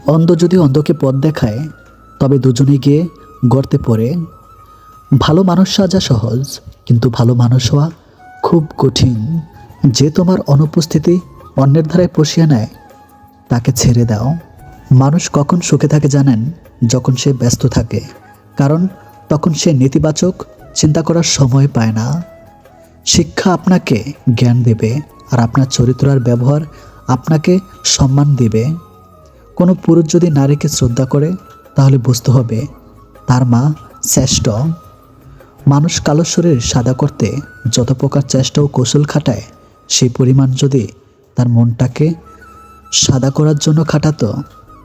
অন্ধ যদি অন্ধকে পথ দেখায় তবে দুজনে গিয়ে গর্তে পড়ে। ভালো মানুষ সাজা সহজ, কিন্তু ভালো মানুষ হওয়া খুব কঠিন। যে তোমার অনুপস্থিতি অন্যের ধারায় পুষিয়ে নেয় তাকে ছেড়ে দাও। মানুষ কখন সুখে থাকে জানেন? যখন সে ব্যস্ত থাকে, কারণ তখন সে নেতিবাচক চিন্তা করার সময় পায় না। শিক্ষা আপনাকে জ্ঞান দেবে, আর আপনার চরিত্র আর ব্যবহার আপনাকে সম্মান দেবে। কোনো পুরুষ যদি নারীকে শ্রদ্ধা করে তাহলে বুঝতে হবে তার মা শ্রেষ্ঠ। মানুষ কালো শরীর সাদা করতে যত প্রকার চেষ্টা ও কৌশল খাটায়, সেই পরিমাণ যদি তার মনটাকে সাদা করার জন্য খাটাতো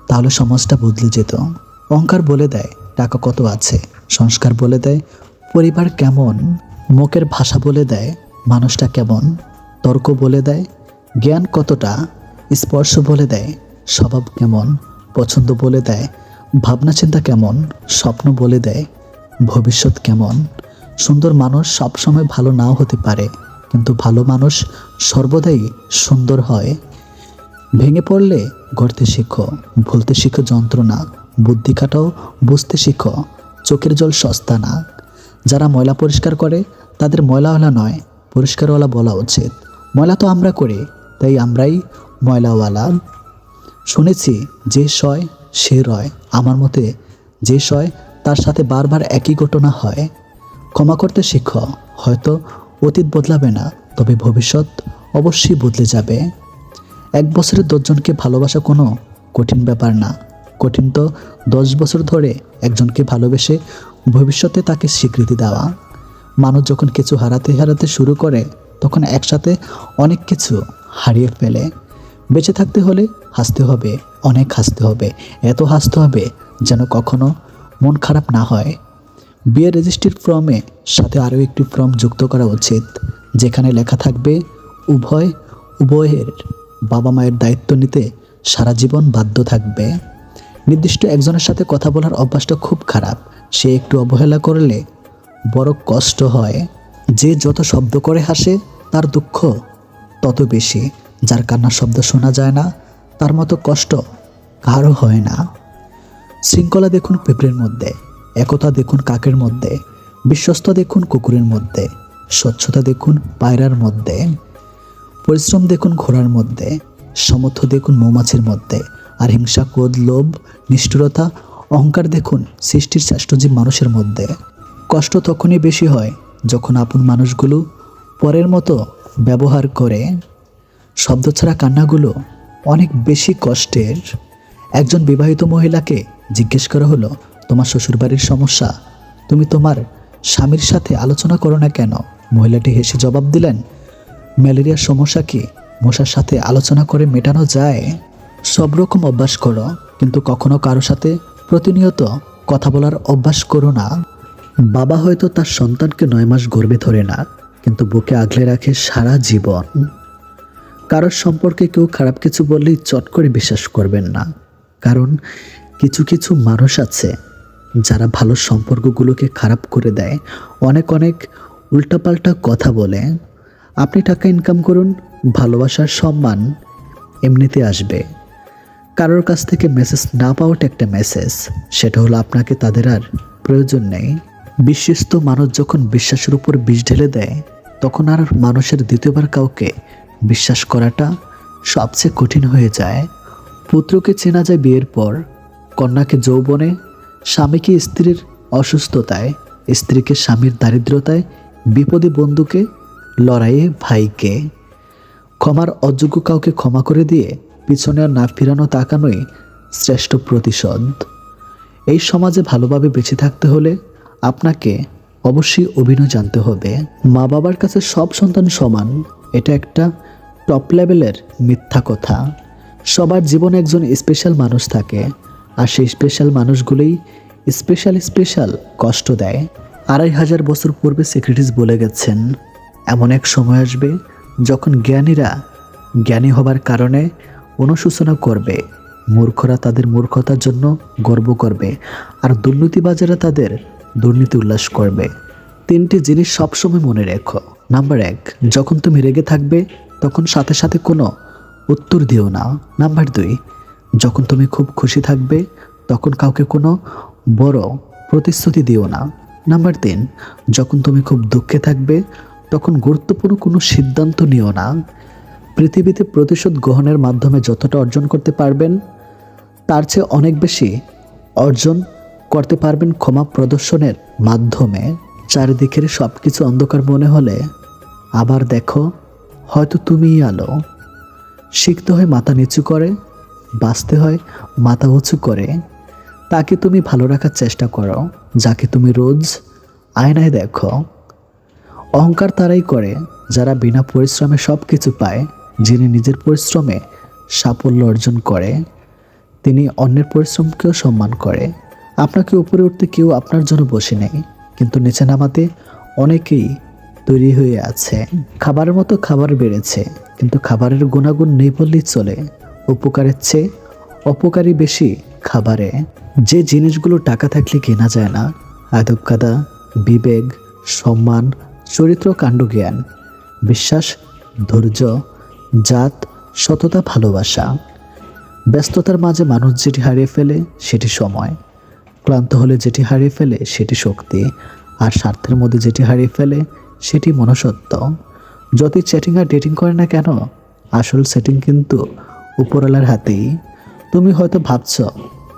তাহলে সমাজটা বদলে যেত। অহংকার বলে দেয় টাকা কত আছে, সংস্কার বলে দেয় পরিবার কেমন, মুখের ভাষা বলে দেয় মানুষটা কেমন, তর্ক বলে দেয় জ্ঞান কতটা, স্পর্শ বলে দেয় স্বভাব কেমন, পছন্দ বলে দেয় ভাবনা চিন্তা কেমন, স্বপ্ন বলে দেয় ভবিষ্যৎ কেমন। সুন্দর মানুষ সবসময় ভালো নাও হতে পারে, কিন্তু ভালো মানুষ সর্বদাই সুন্দর হয়। ভেঙে পড়লে গড়তে শিখো, ভুলতে শিখো যন্ত্রণা, বুদ্ধি খাটাও বুঝতে শিখো, চোখের জল সস্তা না। যারা ময়লা পরিষ্কার করে তাদের ময়লাওয়ালা নয়, পরিষ্কারওয়ালা বলা উচিত। ময়লা তো আমরা করি, তাই আমরাই ময়লাওয়ালা। শুনেছি যে সয় সে রয়, আমার মতে যে সয় তার সাথে বারবার একই ঘটনা হয়। ক্ষমা করতে শিখো, হয়তো অতীত বদলাবে না, তবে ভবিষ্যৎ অবশ্যই বদলে যাবে। 1 বছরের 10 জনকে ভালোবাসা কোনো কঠিন ব্যাপার না, কঠিন তো 10 বছর ধরে একজনকে ভালোবেসে ভবিষ্যতে তাকে স্বীকৃতি দেওয়া। মানুষ যখন কিছু হারাতে হারাতে শুরু করে তখন একসাথে অনেক কিছু হারিয়ে ফেলে। বেঁচে থাকতে হলে হাসতে হবে, অনেক হাসতে হবে, এত হাসতে হবে যেন কখনো মন খারাপ না হয়। বিয়ের রেজিস্ট্রির ফর্মে সাথে আরও একটি ফর্ম যুক্ত করা উচিত, যেখানে লেখা থাকবে উভয়ের বাবা মায়ের দায়িত্ব নিতে সারা জীবন বাধ্য থাকবে। নির্দিষ্ট একজনের সাথে কথা বলার অভ্যাসটা খুব খারাপ, সে একটু অবহেলা করলে বড় কষ্ট হয়। যে যত শব্দ করে হাসে তার দুঃখ তত বেশি, যার কান্নার শব্দ শোনা যায় না তার মতো কষ্ট কারও হয় না। শৃঙ্খলা দেখুন পিঁপড়ের মধ্যে, একতা দেখুন কাকের মধ্যে, বিশ্বস্ত দেখুন কুকুরের মধ্যে, স্বচ্ছতা দেখুন পায়রার মধ্যে, পরিশ্রম দেখুন ঘোড়ার মধ্যে, সমর্থ দেখুন মৌমাছির মধ্যে, আর হিংসা, ক্রোধ, লোভ, নিষ্ঠুরতা, অহংকার দেখুন সৃষ্টির শ্রেষ্ঠ জীব মানুষের মধ্যে। কষ্ট তখনই বেশি হয় যখন আপন মানুষগুলো পরের মতো ব্যবহার করে। শব্দ ছাড়া কান্নাগুলো অনেক বেশি কষ্টের। একজন বিবাহিত মহিলাকে জিজ্ঞেস করা হলো, তোমার শ্বশুরবাড়ির সমস্যা তুমি তোমার স্বামীর সাথে আলোচনা করো না কেন? মহিলাটি হেসে জবাব দিলেন, ম্যালেরিয়ার সমস্যা কি মশার সাথে আলোচনা করে মেটানো যায়? সব রকম অভ্যাস করো, কিন্তু কখনো কারো সাথে প্রতিনিয়ত কথা বলার অভ্যাস করো না। বাবা হয়তো তার সন্তানকে 9 মাস গর্ভে ধরে না, কিন্তু বুকে আগলে রাখে সারা জীবন। কারোর সম্পর্কে কেউ খারাপ কিছু বললেই চট করে বিশ্বাস করবেন না, কারণ কিছু কিছু মানুষ আছে যারা ভালো সম্পর্কগুলোকে খারাপ করে দেয়। অনেক উল্টাপাল্টা কথা বলে। আপনি টাকা ইনকাম করুন, ভালোবাসার সম্মান এমনিতে আসবে। কারোর কাছ থেকে মেসেজ না পাওয়াটা একটা মেসেজ, সেটা হলো আপনাকে তাদের আর প্রয়োজন নেই। বিশ্বস্ত মানুষ যখন বিশ্বাসের উপর বিষ ঢেলে দেয় তখন আর মানুষের দ্বিতীয়বার কাউকে বিশ্বাস করাটা সবচেয়ে কঠিন হয়ে যায়। পুত্রকে চেনা যায় বিয়ের পর, কন্যাকে যৌবনে, স্বামীকে স্ত্রীর অসুস্থতায়, স্ত্রীকে স্বামীর দারিদ্রতায়, বিপদে বন্ধুকে, লড়াইয়ে ভাইকে। ক্ষমার অযোগ্য কাউকে ক্ষমা করে দিয়ে পিছনে আর না ফিরানো তাকানোই শ্রেষ্ঠ প্রতিশোধ। এই সমাজে ভালোভাবে বেঁচে থাকতে হলে আপনাকে অবশ্যই অভিনয় জানতে হবে। মা বাবার কাছে সব সন্তান সমান, এটা একটা টপ লেভেলের মিথ্যা কথা। সবার জীবনে একজন স্পেশাল মানুষ থাকে, আর সেই স্পেশাল মানুষগুলোই স্পেশাল কষ্ট দেয়। 2500 বছর পূর্বে সক্রেটিস বলে গেছেন, এমন এক সময় আসবে যখন জ্ঞানীরা জ্ঞানী হবার কারণে অনুশোচনা করবে, মূর্খরা তাদের মূর্খতার জন্য গর্ব করবে, আর দুর্নীতিবাজেরা তাদের দুর্নীতি উল্লাস করবে। 3টি জিনিস সবসময় মনে রেখো। নাম্বার 1, যখন তুমি রেগে থাকবে তখন সাথে সাথে কোনো উত্তর দিও না। নাম্বার 2, যখন তুমি খুব খুশি থাকবে তখন কাউকে কোনো বড় প্রতিশ্রুতি দিও না। নাম্বার 3, যখন তুমি খুব দুঃখে থাকবে তখন গুরুত্বপূর্ণ কোনো সিদ্ধান্ত নিও না। পৃথিবীতে প্রতিশোধ গ্রহণের মাধ্যমে যতটা অর্জন করতে পারবেন তার চেয়ে অনেক বেশি অর্জন করতে পারবেন ক্ষমা প্রদর্শনের মাধ্যমে। চারিদিকের সব কিছু অন্ধকার মনে হলে আবার দেখো, হয়তো তুমিই আলো। শিখতে হয় মাথা নিচু করে, বাঁচতে হয় মাথা উঁচু করে। তাকে তুমি ভালো রাখার চেষ্টা করো যাকে তুমি রোজ আয়নায় দেখো। অহংকার তারাই করে যারা বিনা পরিশ্রমে সব কিছু পায়। যিনি নিজের পরিশ্রমে সাফল্য অর্জন করে তিনি অন্যের পরিশ্রমকেও সম্মান করে। আপনাকে উপরে উঠতে কেউ আপনার জন্য বসে নেই, কিন্তু নিচে নামাতে অনেকেই তৈরি হয়ে আছে। খাবারের মতো খাবার বেড়েছে, কিন্তু খাবারের গুণাগুণ নেই বললেই চলে। উপকারের চেয়ে অপকারী বেশি খাবারে। যে জিনিসগুলো টাকা থাকলে কেনা যায় না, আদব কায়দা, বিবেক, সম্মান, চরিত্র, কাণ্ডজ্ঞান, বিশ্বাস, ধৈর্য, জাত, সততা, ভালোবাসা। ব্যস্ততার মাঝে মানুষ যেটি হারিয়ে ফেলে সেটি সময়, ক্লান্ত হলে যেটি হারিয়ে ফেলে সেটি শক্তি, আর স্বার্থের মধ্যে যেটি হারিয়ে ফেলে সেটি মনুষ্যত্ব। যতই চ্যাটিং আর ডেটিং করে না কেন, আসল সেটিং কিন্তু উপরওয়ালার হাতেই। তুমি হয়তো ভাবছ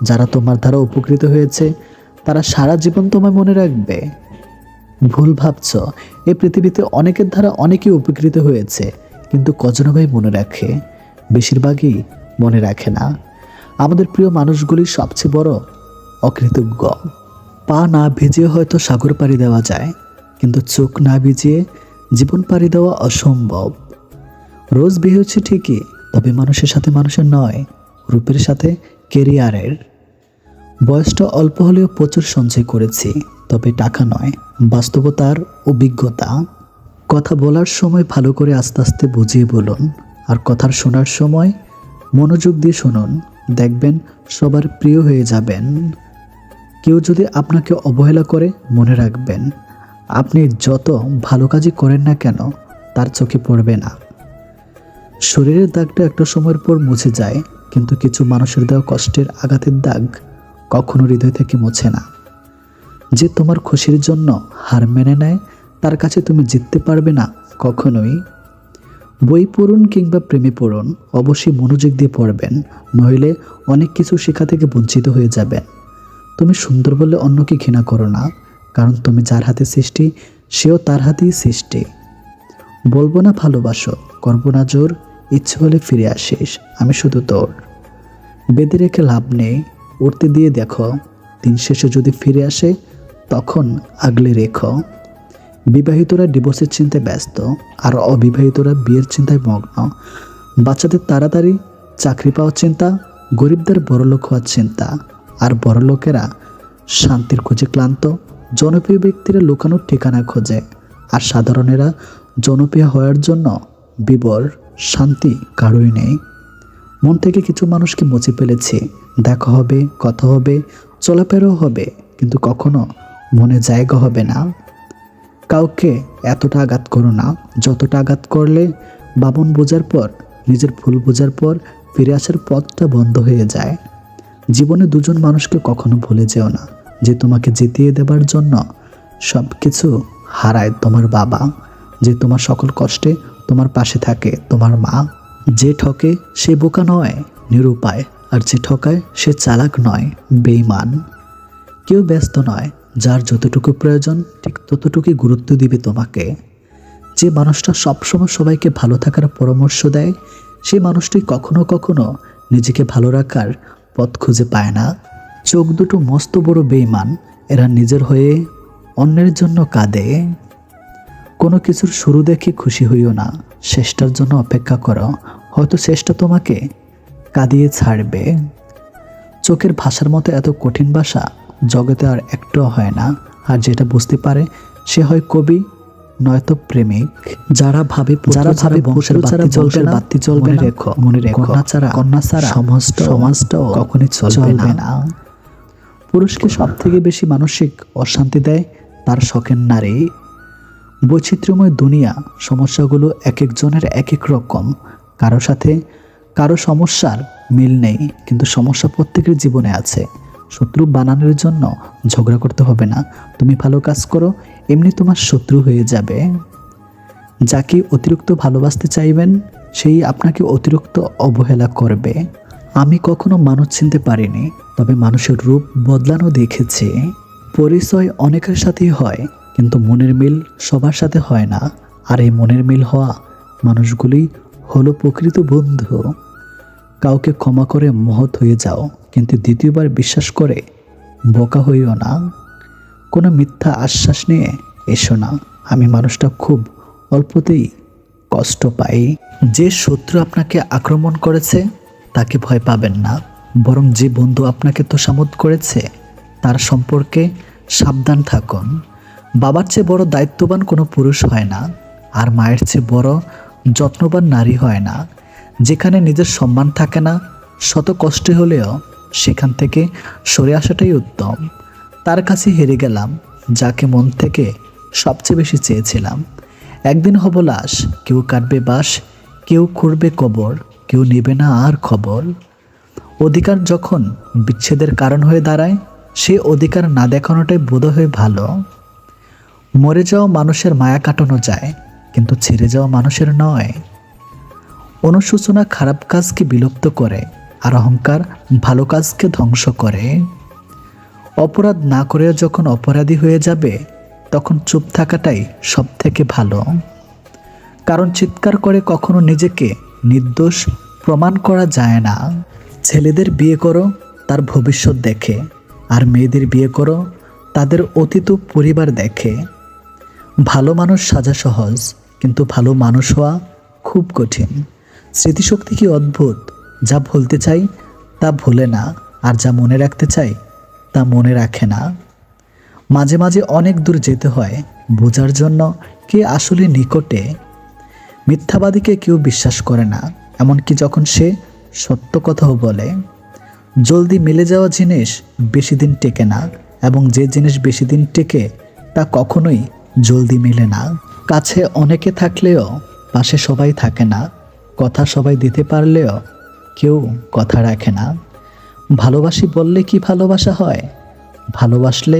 যারা তোমার দ্বারা উপকৃত হয়েছে তারা সারা জীবন তোমায় মনে রাখবে। ভুল ভাবছ। এই পৃথিবীতে অনেকের দ্বারা অনেকেই উপকৃত হয়েছে, কিন্তু কজনভাই মনে রাখে? বেশিরভাগই মনে রাখে না। আমাদের প্রিয় মানুষগুলি সবচেয়ে বড় অকৃতজ্ঞ। পা না ভিজিয়ে হয়তো সাগর পাড়ি দেওয়া যায়, কিন্তু চোখ না ভিজিয়ে জীবন পাড়ি দেওয়া অসম্ভব। রোজ বিয়ে হচ্ছে ঠিকই, তবে মানুষের সাথে মানুষের নয়, রূপের সাথে কেরিয়ারের। বয়সটা অল্প হলেও প্রচুর সঞ্চয় করেছি, তবে টাকা নয়, বাস্তবতার অভিজ্ঞতা। কথা বলার সময় ভালো করে আস্তে আস্তে বুঝিয়ে বলুন, আর কথার শোনার সময় মনোযোগ দিয়ে শুনুন। দেখবেন সবার প্রিয় হয়ে যাবেন। কেউ যদি আপনাকে অবহেলা করে, মনে রাখবেন আপনি যত ভালো কাজই করেন না কেন তার চোখে পড়বে না। শরীরের দাগটা একটা সময়ের পর মুছে যায়, কিন্তু কিছু মানুষের দেওয়া কষ্টের আঘাতের দাগ কখনো হৃদয় থেকে মুছে না। যে তোমার খুশির জন্য হার মেনে নেয় তার কাছে তুমি জিততে পারবে না কখনোই। বই পড়ুন কিংবা প্রেমে পড়ুন, অবশ্যই মনোযোগ দিয়ে পড়বেন, নইলে অনেক কিছু শেখা থেকে বঞ্চিত হয়ে যাবেন। তুমি সুন্দর বলে অন্যকে ঘৃণা করো না, কারণ তুমি যার হাতে সৃষ্টি সেও তার হাতেই সৃষ্টি। বলবো না ভালোবাসো, করবো না জোর, ইচ্ছে হলে ফিরে আসিস, আমি শুধু তোর। বেঁধে রেখে লাভ নেই, উঠতে দিয়ে দেখো, দিন শেষে যদি ফিরে আসে তখন আগলে রেখো। বিবাহিতরা ডিভোর্সের চিন্তায় ব্যস্ত, আর অবিবাহিতরা বিয়ের চিন্তায় মগ্ন। বাচ্চাদের তাড়াতাড়ি চাকরি পাওয়ার চিন্তা, গরিবদের বড়লোক হওয়ার চিন্তা, আর বড়লোকেরা শান্তির খোঁজে ক্লান্ত। জনপ্রিয় ব্যক্তিরা লুকানোর ঠিকানা খোঁজে, আর সাধারণেরা জনপ্রিয় হওয়ার জন্য বিবর। শান্তি কারোই নেই। মন থেকে কিছু মানুষকে মুছে ফেলেছি। দেখা হবে, কথা হবে, চলাফেরাও হবে, কিন্তু কখনো মনে জায়গা হবে না। কাউকে এতটা আঘাত করো না যতটা আঘাত করলে বাবন বোঝার পর, নিজের ভুল বোঝার পর ফিরে আসার পথটা বন্ধ হয়ে যায়। জীবনে দুজন মানুষকে কখনো ভুলে যেও না, যে তোমাকে জিতিয়ে দেবার জন্য সব কিছু হারায় তোমার বাবা, যে তোমার সকল কষ্টে তোমার পাশে থাকে তোমার মা। যে ঠকে সে বোকা নয়, নিরুপায়, আর যে ঠকায় সে চালাক নয়, বেঈমান। কেউ ব্যস্ত নয়, যার যতটুকু প্রয়োজন ঠিক ততটুকুই গুরুত্ব দিবে তোমাকে। যে মানুষটা সবসময় সবাইকে ভালো থাকার পরামর্শ দেয়, সেই মানুষটি কখনো কখনো নিজেকে ভালো রাখার পথ খুঁজে পায় না। চোখ দুটো মস্ত বড় বেঈমান, এরা নিজের হয়ে অন্যের জন্য কাঁদে। কোনো কিছুর শুরু দেখে খুশি হইও না, শেষটার জন্য অপেক্ষা করো, হয়তো শেষটা তোমাকে কাঁদিয়ে ছাড়বে। চোখের ভাষার মতো এত কঠিন ভাষা জগতে আর একটাও হয় না, আর যেটা বুঝতে পারে সে হয় কবি, নয়তো প্রেমিক। যারা ভাবে বংশের বাতি জ্বলবে না, মনে রেখো কন্যা ছাড়া সমাজটাও কখনই চলবে না। পুরুষকে সব থেকে বেশি মানসিক অশান্তি দেয় তার শখের নারী। বৈচিত্র্যময় দুনিয়া, সমস্যাগুলো এক একজনের এক এক রকম। কারো সাথে কারো সমস্যার মিল নেই, কিন্তু সমস্যা প্রত্যেকের জীবনে আছে। শত্রু বানানোর জন্য ঝগড়া করতে হবে না। তুমি ভালো কাজ করো, এমনি তোমার শত্রু হয়ে যাবে। যাকে অতিরিক্ত ভালোবাসতে চাইবেন সেই আপনাকে অতিরিক্ত অবহেলা করবে। আমি কখনো মানুষ চিনতে পারিনি, তবে মানুষের রূপ বদলানো দেখেছি। পরিচয় অনেকের সাথেই হয়, কিন্তু মনের মিল সবার সাথে হয় না। আর এই মনের মিল হওয়া মানুষগুলি হলো প্রকৃত বন্ধু। কাউকে ক্ষমা করে মহৎ হয়ে যাও, কিন্তু দ্বিতীয়বার বিশ্বাস করে বোকা হইও না। কোনো মিথ্যা আশ্বাস নিয়ে এসো না। আমি মানুষটা খুব অল্পতেই কষ্ট পাই। যে শত্রু আপনাকে আক্রমণ করেছে তাকে ভয় পাবেন না, বরং যে বন্ধু আপনাকে তোষামোদ করেছে তার সম্পর্কে সাবধান থাকুন। বাবার চেয়ে বড় দায়িত্ববান কোনো পুরুষ হয় না, আর মায়ের চেয়ে বড় যত্নবান নারী হয় না। যেখানে নিজের সম্মান থাকে না, শত কষ্টে হলেও সেখান থেকে সরে আসাটাই উত্তম। তার কাছে হেরে গেলাম যাকে মন থেকে সবচেয়ে বেশি চেয়েছিলাম। একদিন হব লাশ, কেউ কাটবে বাঁশ, কেউ খুঁড়বে কবর, কেউ নেবে না আর খবর। অধিকার যখন বিচ্ছেদের কারণ হয়ে দাঁড়ায়, সে অধিকার না দেখানোটাই বোধহয় ভালো। মরে যাওয়া মানুষের মায়া কাটানো যায়, কিন্তু ছেড়ে যাওয়া মানুষের নয়। অনুশোচনা খারাপ কাজকে বিলুপ্ত করে, আর অহংকার ভালো কাজকে ধ্বংস করে। অপরাধ না করেও যখন অপরাধী হয়ে যাবে, তখন চুপ থাকাটাই সব থেকে ভালো। কারণ চিৎকার করে কখনো নিজেকে নির্দোষ প্রমাণ করা যায় না। ছেলেদের বিয়ে করো তার ভবিষ্যৎ দেখে, আর মেয়েদের বিয়ে করো তাদের অতীত পরিবার দেখে। ভালো মানুষ সাজা সহজ, কিন্তু ভালো মানুষ হওয়া খুব কঠিন। স্মৃতিশক্তি কি অদ্ভুত! যা ভুলতে চাই তা ভুলে না, আর যা মনে রাখতে চাই তা মনে রাখে না। মাঝে মাঝে অনেক দূর যেতে হয় বোঝার জন্য কে আসলে নিকটে। মিথ্যাবাদীকে কেউ বিশ্বাস করে না, এমনকি যখন সে সত্য কথাও বলে। জলদি মিলে যাওয়া জিনিস বেশি দিন টেকে না, এবং যে জিনিস বেশি দিন টেকে তা কখনোই জলদি মিলে না। কাছে অনেকে থাকলেও পাশে সবাই থাকে না। কথা সবাই দিতে পারলেও কেউ কথা রাখে না। ভালোবাসি বললে কি ভালোবাসা হয়? ভালোবাসলে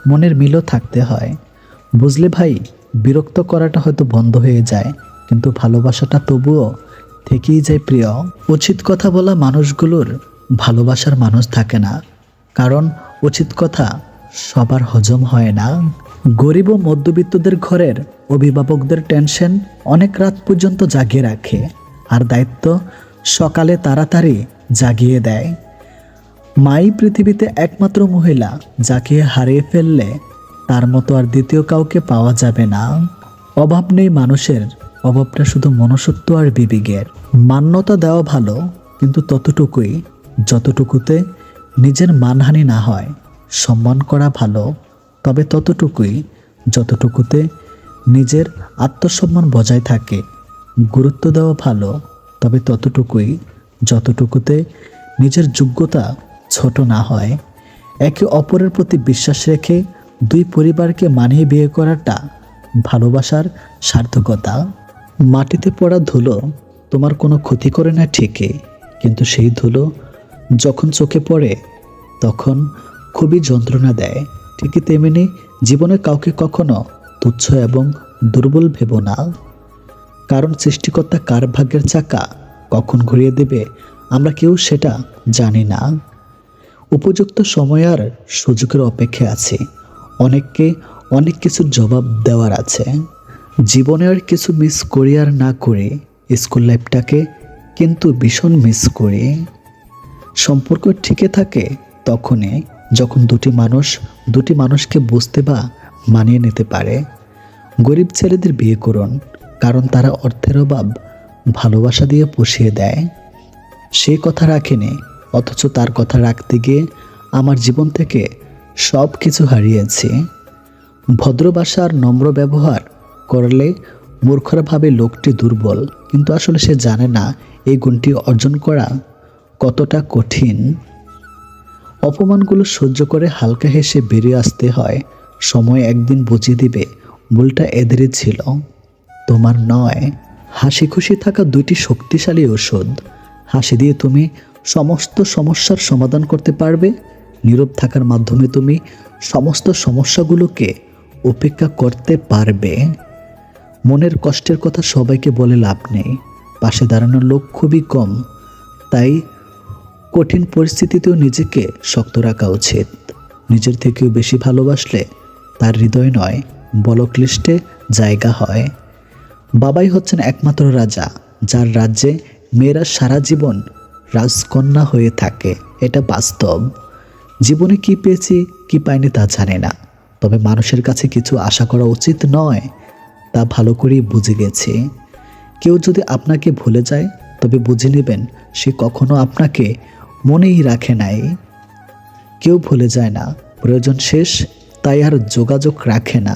মনের মিলও থাকতে হয়। বুঝলে ভাই, বিরক্ত করাটা হয়তো বন্ধ হয়ে যায়, কিন্তু ভালোবাসাটা তবুও থেকেই যায় প্রিয়। উচিত কথা বলা মানুষগুলোর ভালোবাসার মানুষ থাকে না, কারণ উচিত কথা সবার হজম হয় না। গরিব ও মধ্যবিত্তদের ঘরের অভিভাবকদের টেনশন অনেক রাত পর্যন্ত জাগিয়ে রাখে, আর দায়িত্ব সকালে তাড়াতাড়ি জাগিয়ে দেয়। মাই পৃথিবীতে একমাত্র মহিলা যাকে হারিয়ে ফেললে তার মতো আর দ্বিতীয় কাউকে পাওয়া যাবে না। অভাব নেই মানুষের, অভাবটা শুধু মনুষ্যত্ব আর বিবেকের। মান্যতা দেওয়া ভালো, কিন্তু ততটুকুই যতটুকুতে নিজের মানহানি না হয়। সম্মান করা ভালো, তবে ততটুকুই যতটুকুতে নিজের আত্মসম্মান বজায় থাকে। গুরুত্ব দেওয়া ভালো, তবে ততটুকুই যতটুকুতে নিজের যোগ্যতা ছোট না হয়। একে অপরের প্রতি বিশ্বাস রেখে দুই পরিবারকে মানিয়ে বিয়ে করাটা ভালোবাসার সার্থকতা। মাটিতে পড়া ধুলো তোমার কোনো ক্ষতি করে না ঠিকই, কিন্তু সেই ধুলো যখন চোখে পড়ে তখন খুবই যন্ত্রণা দেয়। ঠিকই তেমনি জীবনে কাউকে কখনো তুচ্ছ এবং দুর্বল ভেবো না, কারণ সৃষ্টিকর্তা কার ভাগ্যের চাকা কখন ঘুরিয়ে দেবে আমরা কেউ সেটা জানি না। উপযুক্ত সময় আর সুযোগের অপেক্ষা আছে। অনেককে অনেক কিছুর জবাব দেওয়ার আছে। জীবনে আর কিছু মিস করি আর না করে স্কুল লাইফটাকে কিন্তু ভীষণ মিস করি। সম্পর্ক ঠিকই থাকে তখনই যখন দুটি মানুষকে বুঝতে বা মানিয়ে নিতে পারে। গরিব ছেলেদের বিয়ে করুন, কারণ তারা অর্থের অভাব ভালোবাসা দিয়ে পুষিয়ে দেয়। সেই কথা রাখেনি, অথচ তার কথা রাখতে গিয়ে আমার জীবন থেকে সব কিছু হারিয়েছি। ভদ্রবাসা আর নম্র ব্যবহার করলে মূর্খরা ভাবে লোকটি দুর্বল, কিন্তু আসলে সে জানে না এই গুণটি অর্জন করা কতটা কঠিন। অপমানগুলো সহ্য করে হালকা হেসে বেরিয়ে আসতে হয়। সময় একদিন বুঝিয়ে দিবে ভুলটা এদেরই ছিল, তোমার নয়। হাসি খুশি থাকা দুইটি শক্তিশালী ওষুধ। হাসি দিয়ে তুমি সমস্ত সমস্যার সমাধান করতে পারবে, নীরব থাকার মাধ্যমে তুমি সমস্ত সমস্যাগুলোকে উপেক্ষা করতে পারবে। মনের কষ্টের কথা সবাইকে বলে লাভ নেই, পাশে দাঁড়ানোর লোক খুবই কম। তাই কঠিন পরিস্থিতিতেও নিজেকে শক্ত রাখা উচিত। নিজের থেকেও বেশি ভালোবাসলে তার হৃদয় নয়, বলক্লিষ্টে জায়গা হয়। বাবাই হচ্ছেন একমাত্র রাজা, যার রাজ্যে মেয়েরা সারা জীবন রাজকন্যা হয়ে থাকে। এটা বাস্তব। জীবনে কি পেয়েছি কি পাইনি তা জানি না, তবে মানুষের কাছে কিছু আশা করা উচিত নয় তা ভালো করেই বুঝে গেছি। কেউ যদি আপনাকে ভুলে যায় তবে বুঝে নেবেন সে কখনো আপনাকে মনেই রাখে নাই। কেউ ভুলে যায় না, প্রয়োজন শেষ তাই আর যোগাযোগ রাখে না।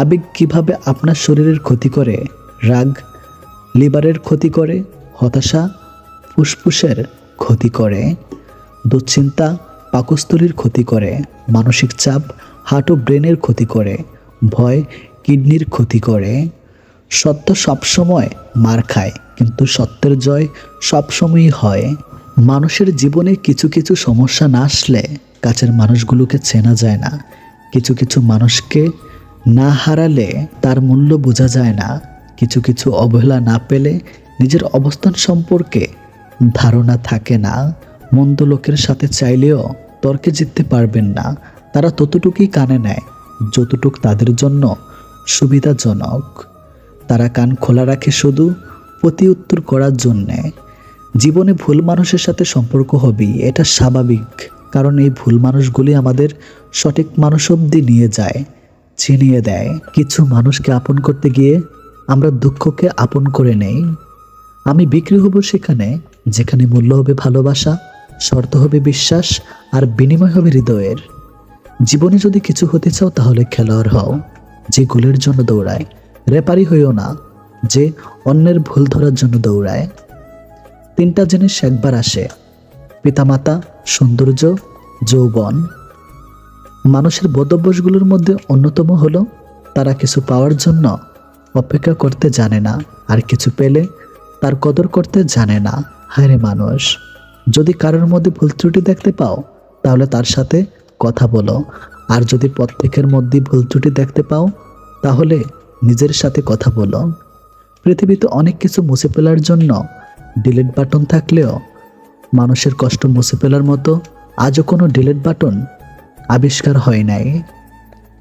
আবেগ কিভাবে আপনার শরীরের ক্ষতি করে, রাগ লিভারের ক্ষতি করে, হতাশা ফুসফুসের ক্ষতি করে, দুশ্চিন্তা পাকস্থলীর ক্ষতি করে, মানসিক চাপ হার্ট ও ব্রেনের ক্ষতি করে, ভয় কিডনির ক্ষতি করে। সত্য সবসময় মার খায়, কিন্তু সত্যের জয় সবসময়ই হয়। মানুষের জীবনে কিছু কিছু সমস্যা না আসলে কাছের মানুষগুলোকে চেনা যায় না। কিছু কিছু মানুষকে না হারালে তার মূল্য বোঝা যায় না। কিছু কিছু অবহেলা না পেলে নিজের অবস্থান সম্পর্কে ধারণা থাকে না। মন্দ লোকের সাথে চাইলেও তর্কে জিততে পারবেন না। তারা ততটুকুই কানে নেয় যতটুক তাদের জন্য সুবিধাজনক। তারা কান খোলা রাখে শুধু প্রতি উত্তর করার জন্যে। জীবনে ভুল মানুষের সাথে সম্পর্ক হবেই, এটা স্বাভাবিক। কারণ এই ভুল মানুষগুলি আমাদের সঠিক মানুষ অবধি নিয়ে যায়, চিনিয়ে দেয়। কিছু মানুষকে আপন করতে গিয়ে আমরা দুঃখকে আপন করে নেই। আমি বিক্রি হব সেখানে যেখানে মূল্য হবে ভালোবাসা, শর্ত হবে বিশ্বাস, আর বিনিময় হবে হৃদয়ের। জীবনে যদি কিছু হতে চাও তাহলে খেলোয়াড় হও যে গোলের জন্য দৌড়ায়, রেপারি হইও না যে অন্যের ভুল ধরার জন্য দৌড়ায়। তিনটা জিনিস একবার আসে: পিতামাতা, সৌন্দর্য, যৌবন। মানুষের বদভ্যাসগুলোর মধ্যে অন্যতম হলো তারা কিছু পাওয়ার জন্য অপেক্ষা করতে জানে না, আর কিছু পেলে তার কদর করতে জানে না। হায় রে মানুষ, যদি কারোর মধ্যে ভুল ত্রুটি দেখতে পাও তাহলে তার সাথে কথা বলো, আর যদি প্রত্যেকের মধ্যে ভুল ত্রুটি দেখতে পাও তাহলে নিজের সাথে কথা বলো। পৃথিবীতে অনেক কিছু মুছে ফেলার জন্য ডিলিট বাটন থাকলেও মানুষের কষ্ট মুছে ফেলার মতো আজও কোনো ডিলিট বাটন আবিষ্কার হয় নাই।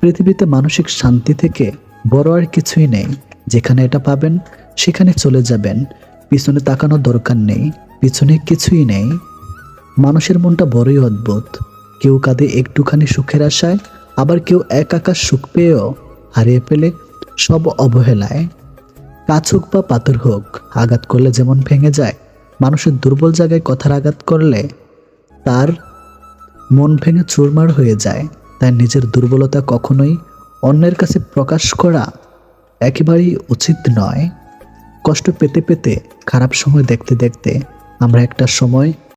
পৃথিবীতে মানসিক শান্তি থেকে বড় আর কিছুই নেই। যেখানে এটা পাবেন সেখানে চলে যাবেন, পিছনে তাকানোর দরকার নেই, পিছনে কিছুই নেই। মানুষের মনটা বড়ই অদ্ভুত। কেউ কাঁদে একটুখানি সুখের আশায়, আবার কেউ এক আকাশ সুখ পেয়েও হারিয়ে ফেলে সব অবহেলায়। কাছ হোক বা পাথর হোক, আঘাত করলে যেমন ভেঙে যায়, মানুষের দুর্বল জায়গায় কথার আঘাত করলে তার মন ভেঙে চুরমার হয়ে যায়। তাই নিজের দুর্বলতা কখনোই অন্যের কাছে প্রকাশ করা একেবারেই উচিত নয়। কষ্ট পেতে পেতে, খারাপ সময় দেখতে দেখতে আমরা একটা সময়